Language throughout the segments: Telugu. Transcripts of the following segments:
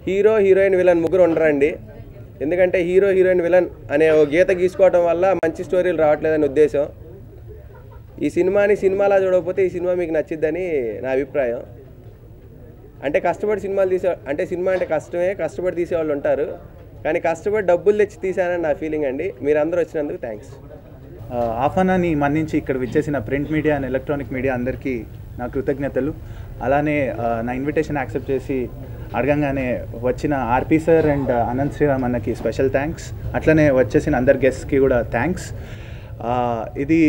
హీరో హీరోయిన్ విలన్ ముగ్గురు ఉండరండి. ఎందుకంటే హీరో హీరోయిన్ విలన్ అనే ఓ గీత గీసుకోవడం వల్ల మంచి స్టోరీలు రావట్లేదని ఉద్దేశం. ఈ సినిమాని సినిమాలా చూడకపోతే ఈ సినిమా మీకు నచ్చిద్దని నా అభిప్రాయం. అంటే కష్టపడి సినిమాలు అంటే సినిమా అంటే కష్టమే, కష్టపడి తీసేవాళ్ళు ఉంటారు, కానీ కష్టపడి డబ్బులు తెచ్చి తీసానని నా ఫీలింగ్ అండి. మీరందరూ వచ్చినందుకు థ్యాంక్స్. ఆహ్వానాన్ని మన్నించి ఇక్కడ విచ్చేసిన print media and electronic media అందరికీ నా కృతజ్ఞతలు. అలానే నా ఇన్విటేషన్ యాక్సెప్ట్ చేసి అడగంగానే వచ్చిన ఆర్పి సార్ అండ్ అనంత్ శ్రీరామ్ అన్నకి స్పెషల్ థ్యాంక్స్. అట్లనే వచ్చేసిన అందరి గెస్ట్కి కూడా థ్యాంక్స్. ఇది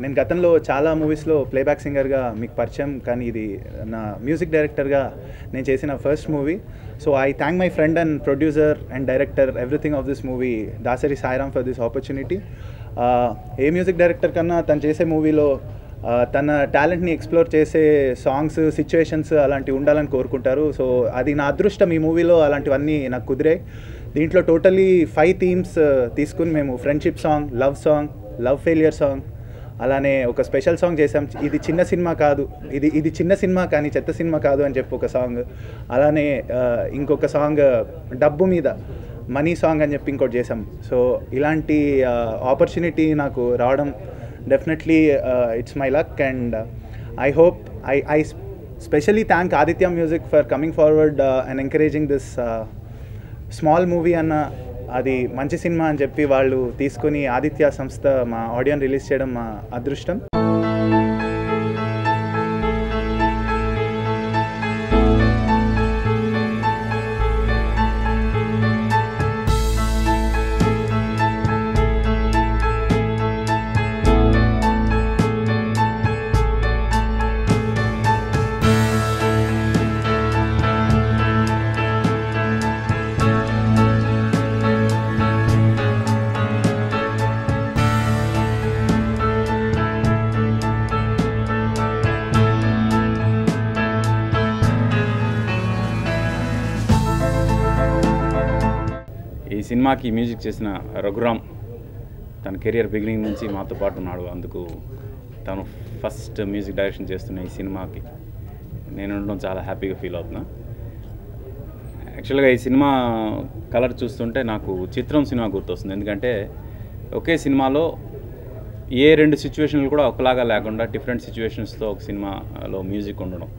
నేను గతంలో చాలా మూవీస్లో ప్లేబ్యాక్ సింగర్గా మీకు పరిచయం, కానీ ఇది నా మ్యూజిక్ డైరెక్టర్గా నేను చేసిన first movie. So I thank my friend and producer and director everything of this movie Dasari Sairam for this opportunity. A music director కన్నా తను చేసే మూవీలో తన టాలెంట్ని ఎక్స్ప్లోర్ చేసే సాంగ్స్, సిచ్యువేషన్స్ అలాంటివి ఉండాలని కోరుకుంటారు. సో అది నా అదృష్టం. ఈ మూవీలో అలాంటివన్నీ నాకు కుదిరాయి. దీంట్లో టోటలీ 5 థీమ్స్ తీసుకుని మేము friendship song, love failure song, అలానే ఒక స్పెషల్ సాంగ్ చేసాం. ఇది చిన్న సినిమా కాదు, ఇది చిన్న సినిమా కానీ చెత్త సినిమా కాదు అని చెప్పి ఒక సాంగ్. అలానే ఇంకొక సాంగ్ డబ్బు మీద మనీ సాంగ్ అని చెప్పి ఇంకోటి చేసాం. సో ఇలాంటి ఆపర్చునిటీ నాకు రావడం definitely it's my luck. And I hope I specially thank Aditya music for coming forward and encouraging this small movie అన్న. అది మంచి సినిమా అని చెప్పి వాళ్ళు తీసుకుని ఆదిత్య సంస్థ మా ఆడియోని రిలీజ్ చేయడం మా అదృష్టం. ఈ సినిమాకి మ్యూజిక్ చేసిన రఘురామ్ తన కెరియర్ బిగినింగ్ నుంచి మాతో పాటు ఉన్నాడు. అందుకు తను ఫస్ట్ మ్యూజిక్ డైరెక్షన్ చేస్తున్న ఈ సినిమాకి నేను ఉండడం చాలా హ్యాపీగా ఫీల్ అవుతున్నా. యాక్చువల్గా ఈ సినిమా కలర్ చూస్తుంటే నాకు చిత్రం సినిమా గుర్తొస్తుంది. ఎందుకంటే ఒకే సినిమాలో ఏ 2 సిచ్యువేషన్లు కూడా ఒకలాగా లేకుండా డిఫరెంట్ సిచ్యువేషన్స్తో ఒక సినిమాలో మ్యూజిక్ ఉండడం.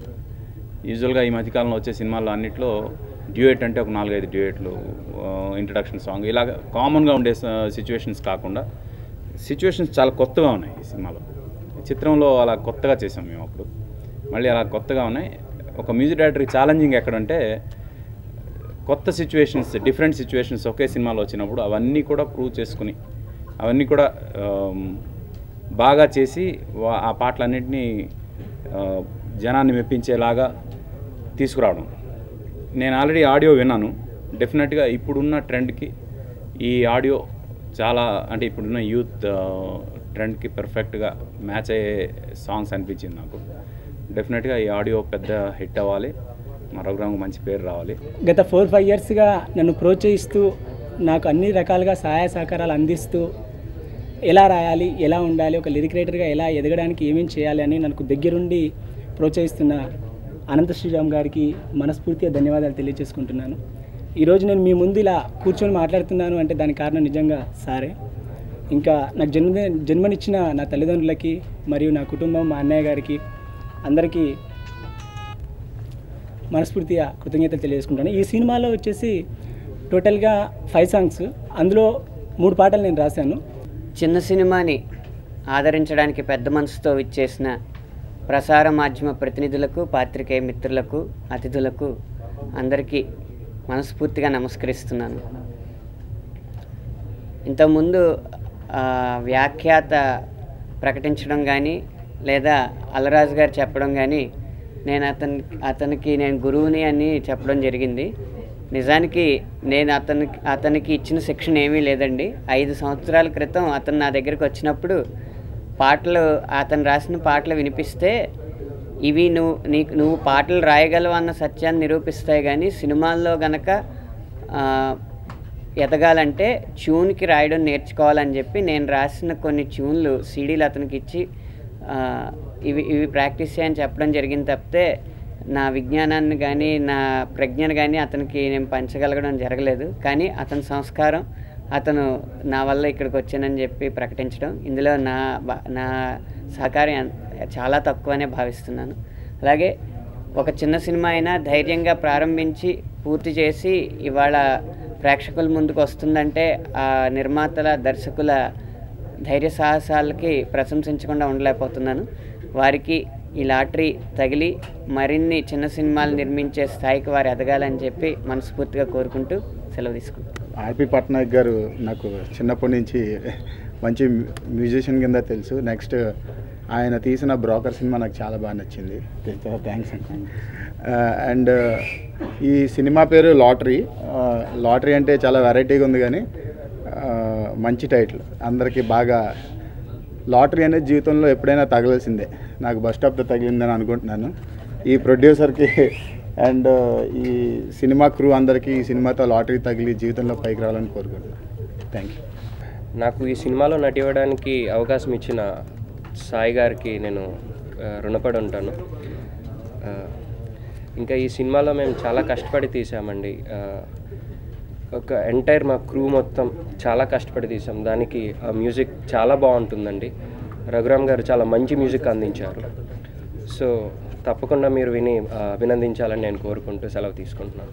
యూజువల్గా ఈ మధ్యకాలంలో వచ్చే సినిమాల్లో అన్నింటిలో డ్యూయెట్ అంటే ఒక 4-5 డ్యూయెట్లు, ఇంట్రడక్షన్ సాంగ్, ఇలాగ కామన్గా ఉండే సిచ్యువేషన్స్ కాకుండా సిచ్యువేషన్స్ చాలా కొత్తగా ఉన్నాయి ఈ సినిమాలో. చిత్రంలో అలా కొత్తగా చేసాం మేము అప్పుడు, మళ్ళీ అలా కొత్తగా ఉన్నాయి. ఒక మ్యూజిక్ డైరెక్టర్కి ఛాలెంజింగ్ ఎక్కడంటే కొత్త సిచ్యువేషన్స్, డిఫరెంట్ సిచ్యువేషన్స్ ఒకే సినిమాలో వచ్చినప్పుడు అవన్నీ కూడా ప్రూవ్ చేసుకుని అవన్నీ కూడా బాగా చేసి ఆ పాటలన్నింటినీ జనాన్ని మెప్పించేలాగా తీసుకురావడం. నేను ఆల్రెడీ ఆడియో విన్నాను. డెఫినెట్గా ఇప్పుడున్న ట్రెండ్కి ఈ ఆడియో చాలా, అంటే ఇప్పుడున్న యూత్ ట్రెండ్కి పర్ఫెక్ట్గా మ్యాచ్ అయ్యే సాంగ్స్ అనిపించింది నాకు. డెఫినెట్గా ఈ ఆడియో పెద్ద హిట్ అవ్వాలి, మా రఘురామ్కి మంచి పేరు రావాలి. గత 4-5 ఇయర్స్గా నన్ను ప్రోత్సహిస్తూ నాకు అన్ని రకాలుగా సహాయ సహకారాలు అందిస్తూ ఎలా రాయాలి, ఎలా ఉండాలి, ఒక లిరిక్ రైటర్గా ఎలా ఎదగడానికి ఏమేమి చేయాలి అని నాకు దగ్గరుండి ప్రోత్సహిస్తున్న అనంత శ్రీరామ్ గారికి మనస్ఫూర్తిగా ధన్యవాదాలు తెలియజేసుకుంటున్నాను. ఈరోజు నేను మీ ముందు ఇలా కూర్చొని మాట్లాడుతున్నాను అంటే దానికి కారణం నిజంగా సారే. ఇంకా నాకు జన్మనిచ్చిన నా తల్లిదండ్రులకి మరియు నా కుటుంబం, మా అన్నయ్య గారికి అందరికీ మనస్ఫూర్తిగా కృతజ్ఞతలు తెలియజేసుకుంటాను. ఈ సినిమాలో వచ్చేసి టోటల్గా 5 సాంగ్స్, అందులో 3 పాటలు నేను రాశాను. చిన్న సినిమాని ఆదరించడానికి పెద్ద మనసుతో విచ్చేసిన ప్రసార మాధ్యమ ప్రతినిధులకు, పాత్రికేయ మిత్రులకు, అతిథులకు అందరికీ మనస్ఫూర్తిగా నమస్కరిస్తున్నాను. ఇంతకుముందు వ్యాఖ్యాత ప్రకటించడం కానీ లేదా అల్లరాజు గారు చెప్పడం కానీ నేను అతనికి నేను గురువుని అని చెప్పడం జరిగింది. నిజానికి నేను అతనికి ఇచ్చిన శిక్షణ ఏమీ లేదండి. 5 సంవత్సరాల క్రితం అతను నా దగ్గరికి వచ్చినప్పుడు అతను రాసిన పాటలు వినిపిస్తే ఇవి నువ్వు పాటలు రాయగలవు అన్న సత్యాన్ని నిరూపిస్తాయి, కానీ సినిమాల్లో గనక ఎదగాలంటే ట్యూన్కి రాయడం నేర్చుకోవాలని చెప్పి నేను రాసిన కొన్ని ట్యూన్లు సీడీలు అతనికి ఇచ్చి ఇవి ప్రాక్టీస్ చేయని చెప్పడం జరిగింది తప్పితే నా విజ్ఞానాన్ని కానీ నా ప్రజ్ఞను కానీ అతనికి నేను పంచగలగడం జరగలేదు. కానీ అతని సంస్కారం, అతను నా వల్ల ఇక్కడికి వచ్చానని చెప్పి ప్రకటించడం, ఇందులో నా సహకారం చాలా తక్కువనే భావిస్తున్నాను. అలాగే ఒక చిన్న సినిమా అయినా ధైర్యంగా ప్రారంభించి పూర్తి చేసి ఇవాళ ప్రేక్షకుల ముందుకు వస్తుందంటే ఆ నిర్మాతల, దర్శకుల ధైర్య సాహసాలకి ప్రశంసించకుండా ఉండలేకపోతున్నాను. వారికి ఈ లాటరీ తగిలి మరిన్ని చిన్న సినిమాలు నిర్మించే స్థాయికి వారు ఎదగాలని చెప్పి మనస్ఫూర్తిగా కోరుకుంటూ సెలవు తీసుకుంటాను. ఆర్పి పట్నాయక్ గారు నాకు చిన్నప్పటి నుంచి మంచి మ్యూజిషియన్ కింద తెలుసు. నెక్స్ట్ ఆయన తీసిన బ్రోకర్ సినిమా నాకు చాలా బాగా నచ్చింది. చాలా థ్యాంక్స్ అండి. అండ్ ఈ సినిమా పేరు లాటరీ అంటే చాలా వెరైటీగా ఉంది, కానీ మంచి టైటిల్. అందరికీ బాగా లాటరీ అనేది జీవితంలో ఎప్పుడైనా తగలాల్సిందే. నాకు బస్ స్టాప్తో తగిలిందని అనుకుంటున్నాను. ఈ ప్రొడ్యూసర్కి అండ్ ఈ సినిమా క్రూ అందరికీ ఈ సినిమాతో లాటరీ తగిలి జీవితంలో పైకి రావాలని కోరుకుంటున్నాను. Thank you. నాకు ఈ సినిమాలో నటివ్వడానికి అవకాశం ఇచ్చిన సాయి గారికి నేను రుణపడి ఉంటాను. ఇంకా ఈ సినిమాలో మేము చాలా కష్టపడి తీసామండి. ఒక ఎంటైర్ మా క్రూ మొత్తం చాలా కష్టపడి తీసాం. దానికి మ్యూజిక్ చాలా బాగుంటుందండి. రఘురామ్ గారు చాలా మంచి మ్యూజిక్ అందించారు. సో తప్పకుండా మీరు విని అభినందించాలని నేను కోరుకుంటూ సెలవు తీసుకుంటున్నాను.